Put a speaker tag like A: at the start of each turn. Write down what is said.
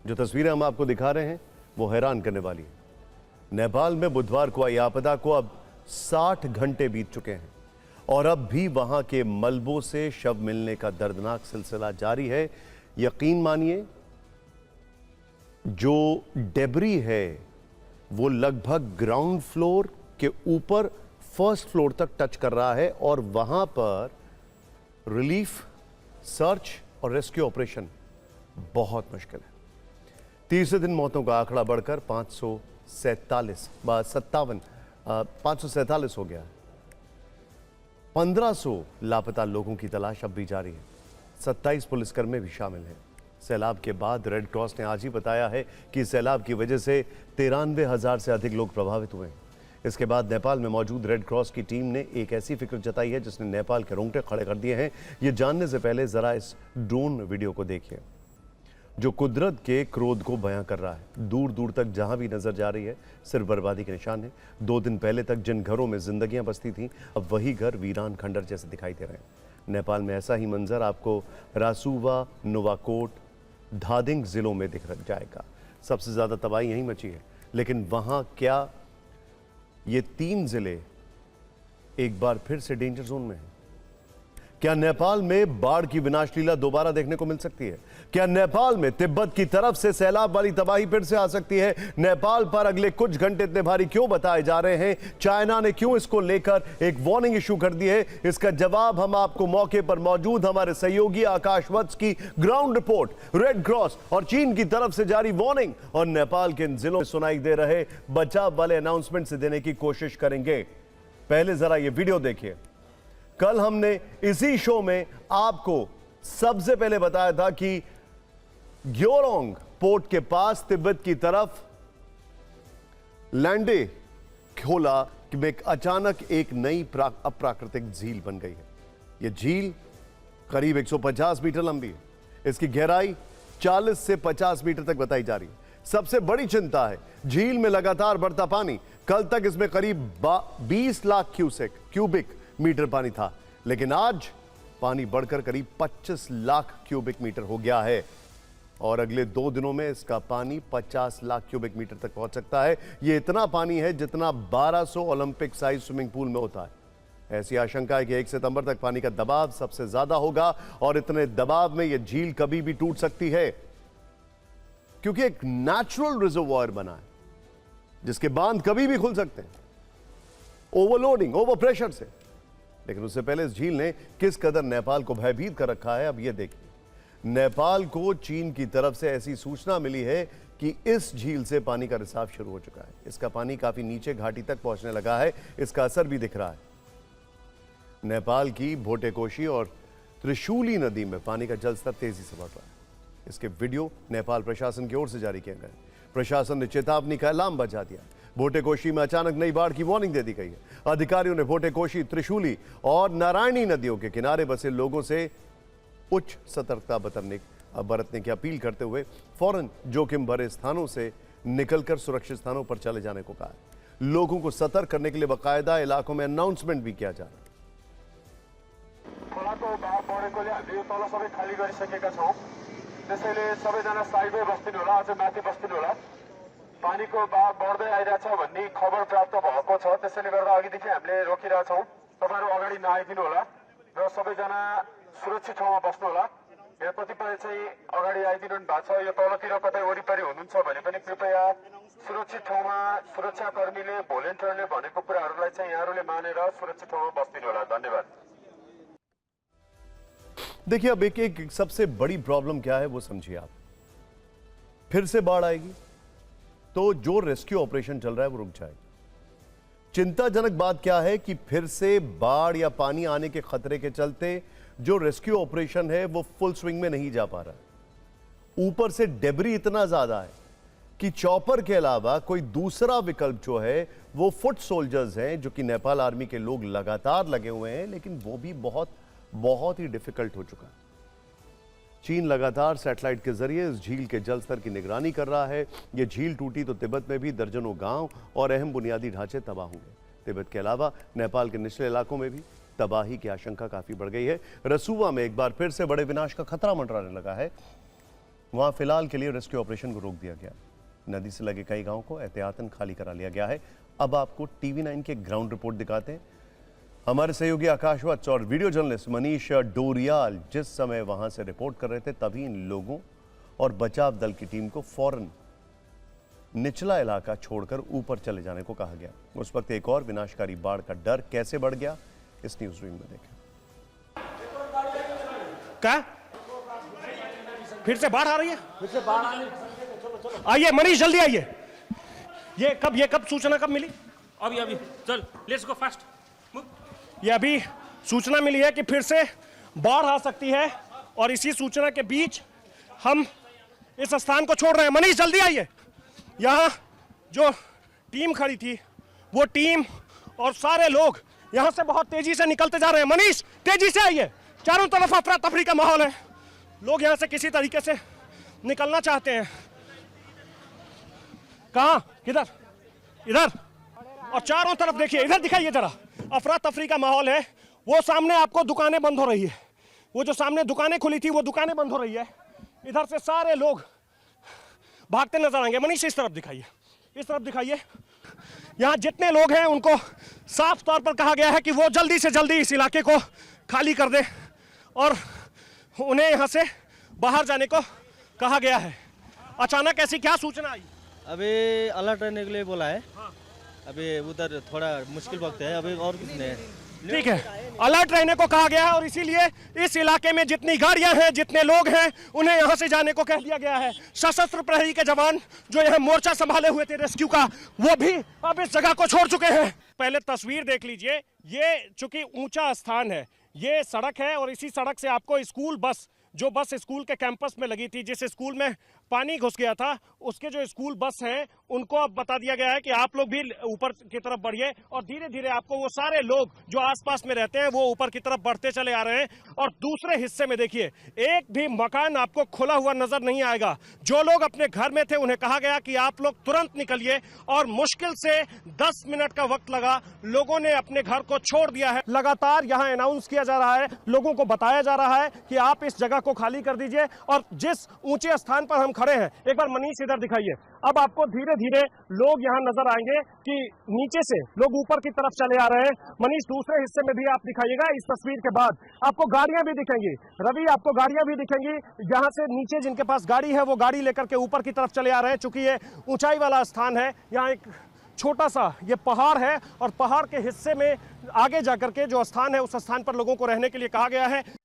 A: जो तस्वीरें हम आपको दिखा रहे हैं वो हैरान करने वाली है। नेपाल में बुधवार को आई आपदा को अब 60 घंटे बीत चुके हैं और अब भी वहां के मलबों से शव मिलने का दर्दनाक सिलसिला जारी है। यकीन मानिए, जो डेब्री है वो लगभग ग्राउंड फ्लोर के ऊपर फर्स्ट फ्लोर तक टच कर रहा है और वहां पर रिलीफ, सर्च और रेस्क्यू ऑपरेशन बहुत मुश्किल है। तीसरे दिन मौतों का आंकड़ा बढ़कर 547 हो गया। 1500 लापता लोगों की तलाश अब भी जारी है। 27 पुलिसकर्मी भी शामिल हैं। सैलाब के बाद रेड क्रॉस ने आज ही बताया है कि सैलाब की वजह से 93,000 से अधिक लोग प्रभावित हुए हैं। इसके बाद नेपाल में मौजूद रेड क्रॉस की टीम ने एक ऐसी फिक्र जताई है जिसने नेपाल के रोंगटे खड़े कर दिए हैं। ये जानने से पहले जरा इस ड्रोन वीडियो को देखिए जो कुदरत के क्रोध को बयां कर रहा है। दूर दूर तक जहां भी नजर जा रही है सिर्फ बर्बादी के निशान है। 2 दिन पहले तक जिन घरों में जिंदगियां बसती थीं अब वही घर वीरान खंडर जैसे दिखाई दे रहे हैं। नेपाल में ऐसा ही मंजर आपको रासुवा, नुवाकोट, धादिंग जिलों में दिख जाएगा। सबसे ज्यादा तबाही यहीं मची है। लेकिन वहां क्या ये 3 जिले एक बार फिर से डेंजर जोन में हैं? क्या नेपाल में बाढ़ की विनाशलीला दोबारा देखने को मिल सकती है? क्या नेपाल में तिब्बत की तरफ से सैलाब वाली तबाही फिर से आ सकती है? नेपाल पर अगले कुछ घंटे इतने भारी क्यों बताए जा रहे हैं? चाइना ने क्यों इसको लेकर एक वार्निंग इशू कर दी है? इसका जवाब हम आपको मौके पर मौजूद हमारे सहयोगी आकाश वत्स की ग्राउंड रिपोर्ट, रेड क्रॉस और चीन की तरफ से जारी वार्निंग और नेपाल के इन जिलों में सुनाई दे रहे बचाव वाले अनाउंसमेंट से देने की कोशिश करेंगे। पहले जरा ये वीडियो देखिए। कल हमने इसी शो में आपको सबसे पहले बताया था कि ग्योरोंग पोर्ट के पास तिब्बत की तरफ लैंडे खोला कि में अचानक एक नई अप्राकृतिक झील बन गई है। यह झील करीब 150 मीटर लंबी है। इसकी गहराई 40 से 50 मीटर तक बताई जा रही है। सबसे बड़ी चिंता है झील में लगातार बढ़ता पानी। कल तक इसमें करीब 20 लाख क्यूबिक मीटर पानी था, लेकिन आज पानी बढ़कर करीब 25 लाख क्यूबिक मीटर हो गया है और अगले 2 दिनों में इसका पानी 50 लाख क्यूबिक मीटर तक पहुंच सकता है। यह इतना पानी है जितना 1200 ओलंपिक साइज स्विमिंग पूल में होता है। ऐसी आशंका है कि 1 सितंबर तक पानी का दबाव सबसे ज्यादा होगा और इतने दबाव में यह झील कभी भी टूट सकती है, क्योंकि एक नेचुरल रिजर्वॉयर बना है जिसके बांध कभी भी खुल सकते हैं ओवरलोडिंग, ओवर प्रेशर से। लेकिन उससे पहले इस झील ने किस कदर नेपाल को भयभीत कर रखा है अब यह देखिए। नेपाल को चीन की तरफ से ऐसी सूचना मिली है कि इस झील से पानी का रिसाव शुरू हो चुका है। इसका पानी काफी नीचे घाटी तक पहुंचने लगा है। इसका असर भी दिख रहा है। नेपाल की भोटेकोशी और त्रिशूली नदी में पानी का जलस्तर तेजी से बढ़ रहा है। इसके वीडियो नेपाल प्रशासन की ओर से जारी किए गए। प्रशासन ने चेतावनी का अलार्म बजा दिया। भोटेकोशी में अचानक नई बाढ़ की वार्निंग दे दी गई है। अधिकारियों ने भोटेकोशी, त्रिशूली और नारायणी नदियों के किनारे बसे लोगों से उच्च सतर्कता बरतने की अपील करते हुए फौरन जोखिम भरे स्थानों से निकलकर सुरक्षित स्थानों पर चले जाने को कहा है। लोगों को सतर्क करने के लिए बाकायदा इलाकों में अनाउंसमेंट भी किया जा रहा है।
B: पानी को बहाव बढ़्दै आइरहेछ भन्ने खबर प्राप्त भएको छ। त्यसैले गर्दा अघिदेखि हामीले रोकिरहेछौँ। तपाईहरु अगाडि नआइदिनु होला र सबैजना सुरक्षित ठाउँमा बस्नु होला। यहाँ कतिपय चाहिँ अगाडि आइदिनु भएको छ। यो तलतिर कतै वरिपरि हुनुहुन्छ भने पनि कृपया सुरक्षित ठाउँमा सुरक्षाकर्मीले, भोलिन्टियरले भनेको कुराहरूलाई चाहिँ यहाँहरूले मानेर सुरक्षित ठाउँमा बस्दिनु होला। धन्यवाद।
A: देखिए, अब एक सबसे बड़ी प्रॉब्लम क्या है वो समझिए आप। फिर से बाढ़ आएगी तो जो रेस्क्यू ऑपरेशन चल रहा है वो रुक जाएगा। चिंताजनक बात क्या है कि फिर से बाढ़ या पानी आने के खतरे के चलते जो रेस्क्यू ऑपरेशन है वो फुल स्विंग में नहीं जा पा रहा है। ऊपर से डेब्री इतना ज्यादा है कि चॉपर के अलावा कोई दूसरा विकल्प जो है वो फुट सोल्जर्स हैं, जो कि नेपाल आर्मी के लोग लगातार लगे हुए हैं, लेकिन वो भी बहुत ही डिफिकल्ट हो चुका है। चीन लगातार सैटेलाइट के जरिए इस झील के जल स्तर की निगरानी कर रहा है। यह झील टूटी तो तिब्बत में भी दर्जनों गांव और अहम बुनियादी ढांचे तबाह होंगे। तिब्बत के अलावा नेपाल के निचले इलाकों में भी तबाही की आशंका काफी बढ़ गई है। रसुवा में एक बार फिर से बड़े विनाश का खतरा मंडराने लगा है। वहां फिलहाल के लिए रेस्क्यू ऑपरेशन को रोक दिया गया। नदी से लगे कई गांवों को एहतियातन खाली करा लिया गया है। अब आपको TV9 के ग्राउंड रिपोर्ट दिखाते हैं। हमारे सहयोगी आकाश वत्स और वीडियो जर्नलिस्ट मनीष डोरियाल जिस समय वहां से रिपोर्ट कर रहे थे, तभी इन लोगों और बचाव दल की टीम को फौरन निचला इलाका छोड़कर ऊपर चले जाने को कहा गया। उस वक्त एक और विनाशकारी बाढ़ का डर कैसे बढ़ गया, इस न्यूज रील में देखें।
C: क्या फिर से बाढ़ आ रही है? फिर से बाढ़ आ रही है। आइए मनीष, जल्दी आइए। ये कब सूचना कब मिली?
D: अभी चल, लेट्स गो फास्ट।
C: ये अभी सूचना मिली है कि फिर से बाढ़ आ सकती है और इसी सूचना के बीच हम इस स्थान को छोड़ रहे हैं। मनीष जल्दी आइए। यहाँ जो टीम खड़ी थी वो टीम और सारे लोग यहाँ से बहुत तेजी से निकलते जा रहे हैं। मनीष तेजी से आइए, चारों तरफ अफरा तफरी का माहौल है। लोग यहाँ से किसी तरीके से निकलना चाहते हैं। कहाँ, किधर? इधर। और चारों तरफ देखिए, इधर दिखाइए जरा, अफरा तफरी का माहौल है। वो सामने आपको दुकानें बंद हो रही है, वो जो सामने दुकानें खुली थी वो दुकानें बंद हो रही है। इधर से सारे लोग भागते नजर आएंगे। मनीष इस तरफ दिखाइए, इस तरफ दिखाइए। यहाँ जितने लोग हैं उनको साफ तौर पर कहा गया है कि वो जल्दी से जल्दी इस इलाके को खाली कर दें और उन्हें यहाँ से बाहर जाने को कहा गया है। अचानक ऐसी क्या सूचना आई?
E: अभी अलर्ट रहने के लिए बोला है। अभी उधर थोड़ा मुश्किल वक्त है, अभी और कुछ नहीं है।
C: ठीक है, अलर्ट रहने को कहा गया है और इसीलिए इस इलाके में जितनी गाड़ियां हैं, जितने लोग हैं, उन्हें यहां से जाने को कह दिया गया है। सशस्त्र प्रहरी के जवान जो यहां मोर्चा संभाले हुए थे रेस्क्यू का, वो भी अब इस जगह को छोड़ चुके हैं। पहले तस्वीर देख लीजिए। ये चूंकि ऊंचा स्थान है, ये सड़क है और इसी सड़क से आपको स्कूल बस, जो बस स्कूल के कैंपस में लगी थी, जिस स्कूल में पानी घुस गया था, उसके जो स्कूल बस हैं उनको अब बता दिया गया है कि आप लोग भी ऊपर की तरफ बढ़िए और धीरे धीरे आपको वो सारे लोग जो आसपास में रहते हैं वो ऊपर की तरफ बढ़ते चले आ रहे हैं। और दूसरे हिस्से में देखिए, एक भी मकान आपको खुला हुआ नजर नहीं आएगा। जो लोग अपने घर में थे उन्हें कहा गया कि आप लोग तुरंत निकलिए और मुश्किल से 10 मिनट का वक्त लगा, लोगों ने अपने घर को छोड़ दिया है। लगातार यहाँ अनाउंस किया जा रहा है, लोगों को बताया जा रहा है कि आप इस जगह को खाली कर दीजिए। और जिस ऊंचे स्थान पर हम खड़े हैं, एक बार मनीष इधर दिखाइए, अब आपको धीरे धीरे लोग यहाँ नजर आएंगे कि नीचे से लोग ऊपर की तरफ चले आ रहे हैं। मनीष दूसरे हिस्से में भी आप दिखाइएगा। इस तस्वीर के बाद आपको गाड़ियां भी दिखेंगी, रवि आपको गाड़ियां भी दिखेंगी। यहाँ से नीचे जिनके पास गाड़ी है वो गाड़ी लेकर के ऊपर की तरफ चले आ रहे हैं। चूंकि ये ऊंचाई वाला स्थान है, यहाँ एक छोटा सा ये पहाड़ है और पहाड़ के हिस्से में आगे जाकर के जो स्थान है उस स्थान पर लोगों को रहने के लिए कहा गया है।